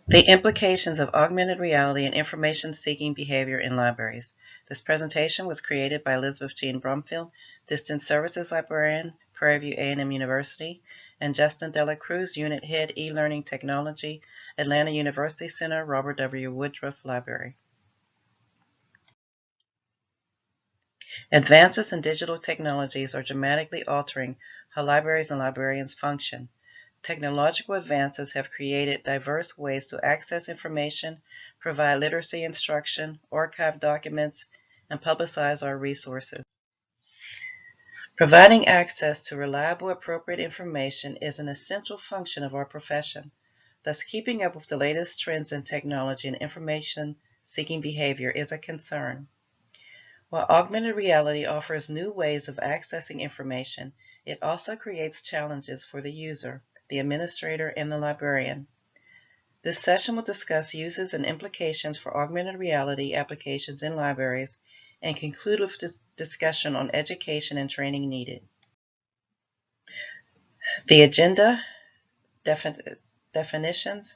The implications of augmented reality and information-seeking behavior in libraries. This presentation was created by Elizabeth Jean Brumfield, Distance Services Librarian, Prairie View A&M University, and Justin Dela Cruz, Unit Head, E-Learning Technology, Atlanta University Center, Robert W. Woodruff Library. Advances in digital technologies are dramatically altering how libraries and librarians function. Technological advances have created diverse ways to access information, provide literacy instruction, archive documents, and publicize our resources. Providing access to reliable, appropriate information is an essential function of our profession. Thus, keeping up with the latest trends in technology and information-seeking behavior is a concern. While augmented reality offers new ways of accessing information, it also creates challenges for the user, the administrator, and the librarian. This session will discuss uses and implications for augmented reality applications in libraries and conclude with discussion on education and training needed. The agenda, definitions,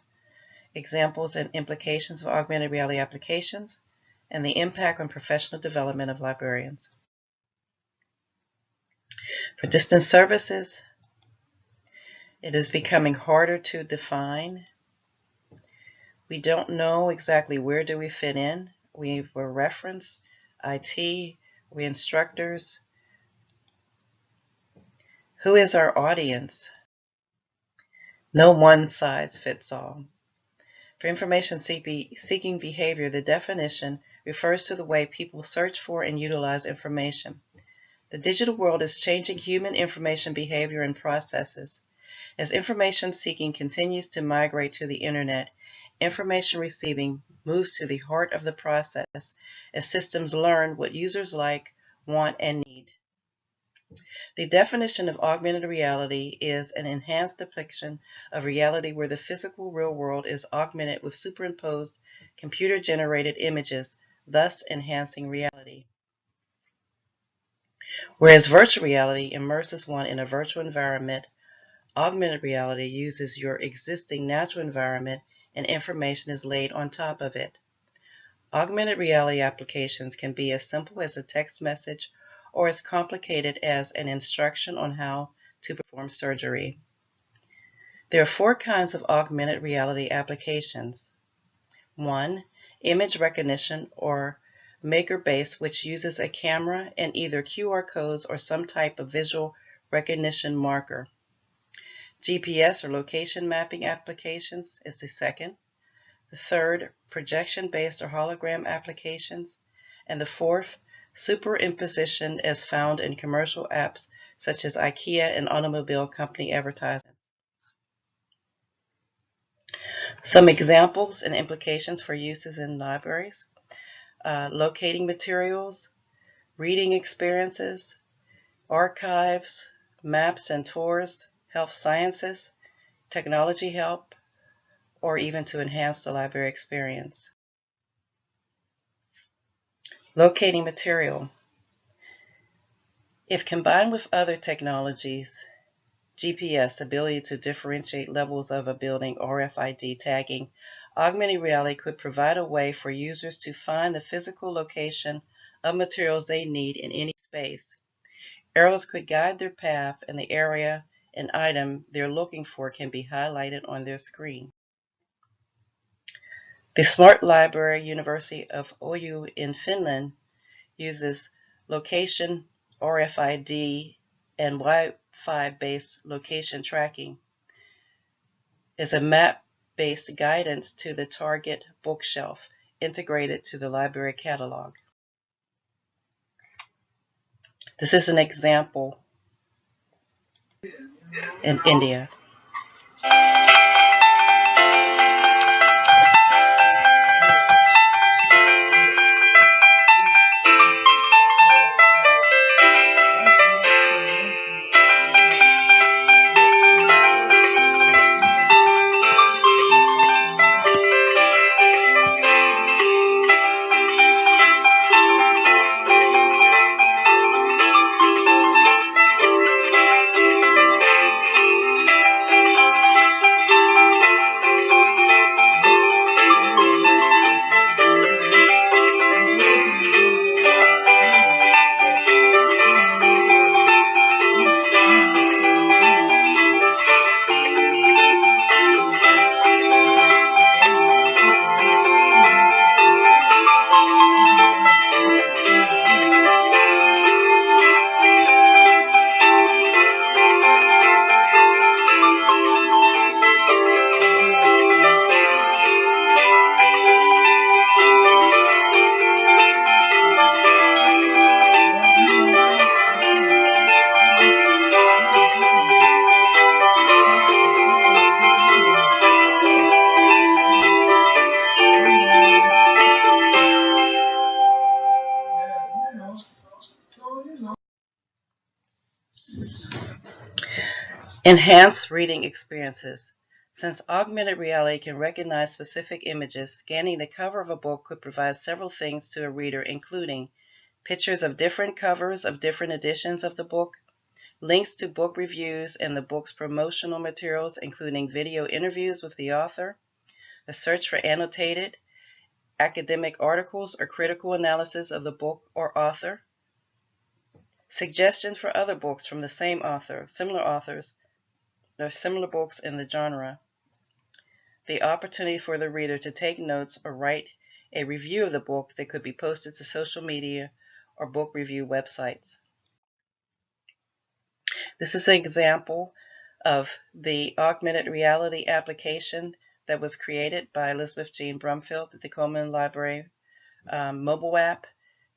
examples and implications of augmented reality applications, and the impact on professional development of librarians. For distance services, it is becoming harder to define. We don't know exactly where do we fit in. We were reference, IT, we instructors. Who is our audience? No one size fits all. For information-seeking behavior, the definition refers to the way people search for and utilize information. The digital world is changing human information behavior and processes. As information seeking continues to migrate to the internet, information receiving moves to the heart of the process as systems learn what users like, want, and need. The definition of augmented reality is an enhanced depiction of reality where the physical real world is augmented with superimposed computer-generated images, thus enhancing reality. Whereas virtual reality immerses one in a virtual environment, augmented reality uses your existing natural environment and information is laid on top of it. Augmented reality applications can be as simple as a text message or as complicated as an instruction on how to perform surgery. There are 4 kinds of augmented reality applications. 1. Image recognition or maker-based, which uses a camera and either QR codes or some type of visual recognition marker. GPS or location mapping applications is the second. The third, projection-based or hologram applications. And the fourth, superimposition as found in commercial apps such as IKEA and automobile company advertisements. Some examples and implications for uses in libraries. Locating materials, reading experiences, archives, maps and tours, health sciences, technology help, or even to enhance the library experience. Locating material. If combined with other technologies, GPS, ability to differentiate levels of a building, RFID tagging, augmented reality could provide a way for users to find the physical location of materials they need in any space. Arrows could guide their path, and the area and item they're looking for can be highlighted on their screen. The Smart Library University of Oulu in Finland uses location, RFID, and Wi-Fi based location tracking as a map-based guidance to the target bookshelf integrated to the library catalog. This is an example in India. Enhance reading experiences. Since augmented reality can recognize specific images, scanning the cover of a book could provide several things to a reader, including pictures of different covers of different editions of the book, links to book reviews and the book's promotional materials, including video interviews with the author, a search for annotated academic articles or critical analysis of the book or author, suggestions for other books from the same author, similar authors, or similar books in the genre, the opportunity for the reader to take notes or write a review of the book that could be posted to social media or book review websites. This is an example of the augmented reality application that was created by Elizabeth Jean Brumfield at the Coleman Library mobile app,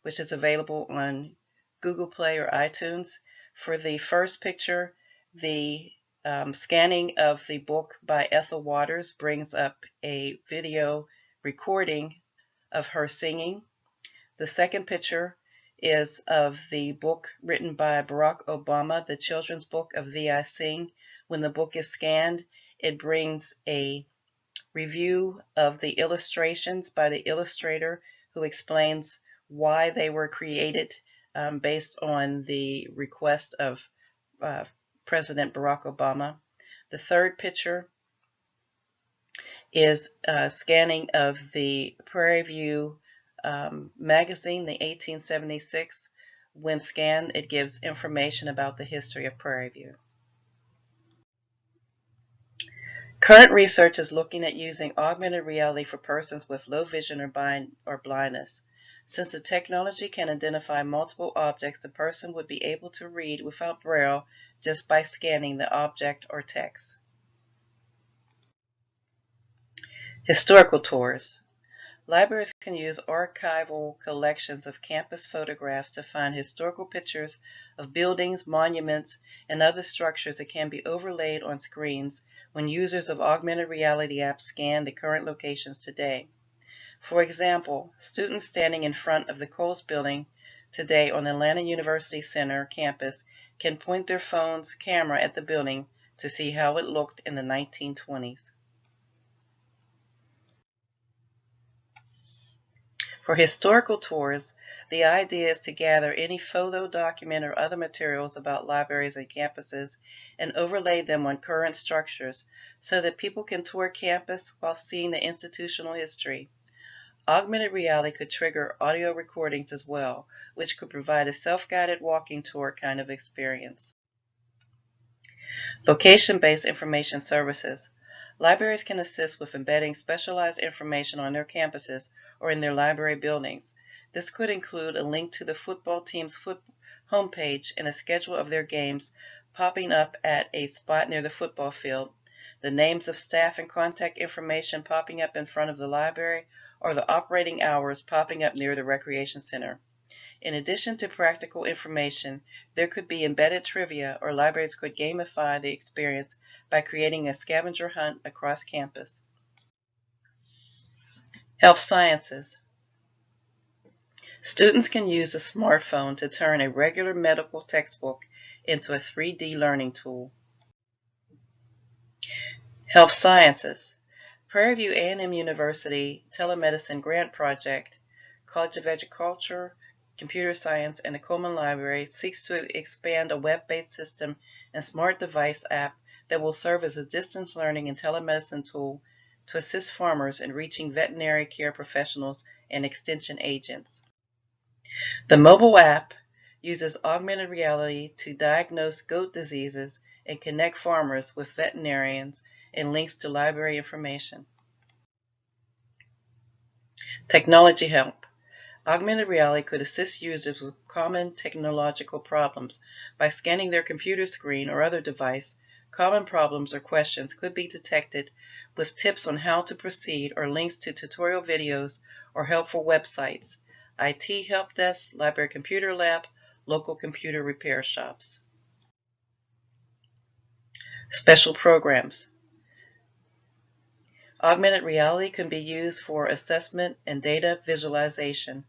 which is available on Google Play or iTunes. For the first picture, the scanning of the book by Ethel Waters brings up a video recording of her singing. The second picture is of the book written by Barack Obama, the children's book of Thee I Sing. When the book is scanned, it brings a review of the illustrations by the illustrator who explains why they were created based on the request of President Barack Obama. The third picture is scanning of the Prairie magazine, the 1876. When scanned, it gives information about the history of Prairie. Current research is looking at using augmented reality for persons with low vision or blindness. Since the technology can identify multiple objects, the person would be able to read without braille just by scanning the object or text. Historical tours. Libraries can use archival collections of campus photographs to find historical pictures of buildings, monuments, and other structures that can be overlaid on screens when users of augmented reality apps scan the current locations today. For example, students standing in front of the Coles building today on the Atlanta University Center campus can point their phone's camera at the building to see how it looked in the 1920s. For historical tours, the idea is to gather any photo, document, or other materials about libraries and campuses and overlay them on current structures so that people can tour campus while seeing the institutional history. Augmented reality could trigger audio recordings as well, which could provide a self-guided walking tour kind of experience. Location-based information services. Libraries can assist with embedding specialized information on their campuses or in their library buildings. This could include a link to the football team's homepage and a schedule of their games popping up at a spot near the football field, the names of staff and contact information popping up in front of the library, or the operating hours popping up near the recreation center. In addition to practical information, there could be embedded trivia, or libraries could gamify the experience by creating a scavenger hunt across campus. Health sciences. Students can use a smartphone to turn a regular medical textbook into a 3D learning tool. Health sciences. Prairie View A&M University Telemedicine Grant Project, College of Agriculture, Computer Science, and the Coleman Library seeks to expand a web-based system and smart device app that will serve as a distance learning and telemedicine tool to assist farmers in reaching veterinary care professionals and extension agents. The mobile app uses augmented reality to diagnose goat diseases and connect farmers with veterinarians and links to library information. Technology help. Augmented reality could assist users with common technological problems. By scanning their computer screen or other device, common problems or questions could be detected with tips on how to proceed or links to tutorial videos or helpful websites, IT help desk, library computer lab, local computer repair shops. Special programs. Augmented reality can be used for assessment and data visualization.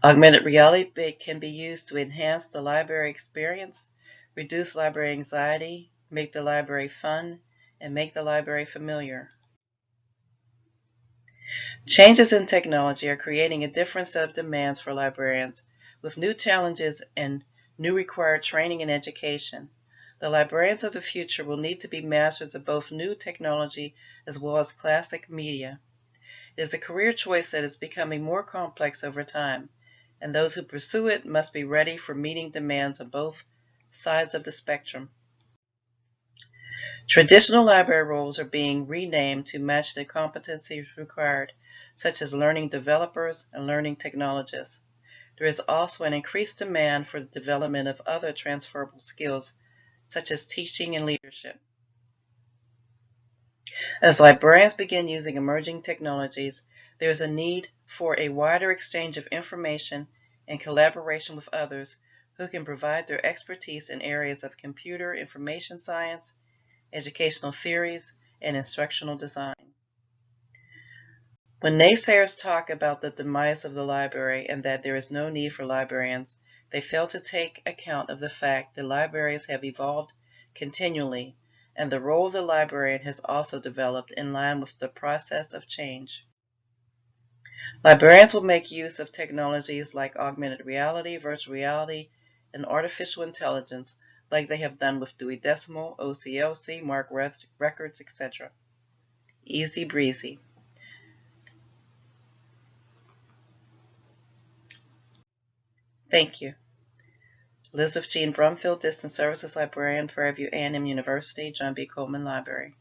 Augmented reality can be used to enhance the library experience, reduce library anxiety, make the library fun, and make the library familiar. Changes in technology are creating a different set of demands for librarians, with new challenges and new required training and education. The librarians of the future will need to be masters of both new technology as well as classic media. It is a career choice that is becoming more complex over time, and those who pursue it must be ready for meeting demands on both sides of the spectrum. Traditional library roles are being renamed to match the competencies required, such as learning developers and learning technologists. There is also an increased demand for the development of other transferable skills, such as teaching and leadership. As librarians begin using emerging technologies, there is a need for a wider exchange of information and collaboration with others who can provide their expertise in areas of computer information science, educational theories, and instructional design. When naysayers talk about the demise of the library and that there is no need for librarians, they fail to take account of the fact that libraries have evolved continually, and the role of the librarian has also developed in line with the process of change. Librarians will make use of technologies like augmented reality, virtual reality, and artificial intelligence, like they have done with Dewey Decimal, OCLC, Mark Records, etc. Easy breezy. Thank you. Elizabeth Jean Brumfield, Distance Services Librarian, Prairie A&M University, John B. Coleman Library.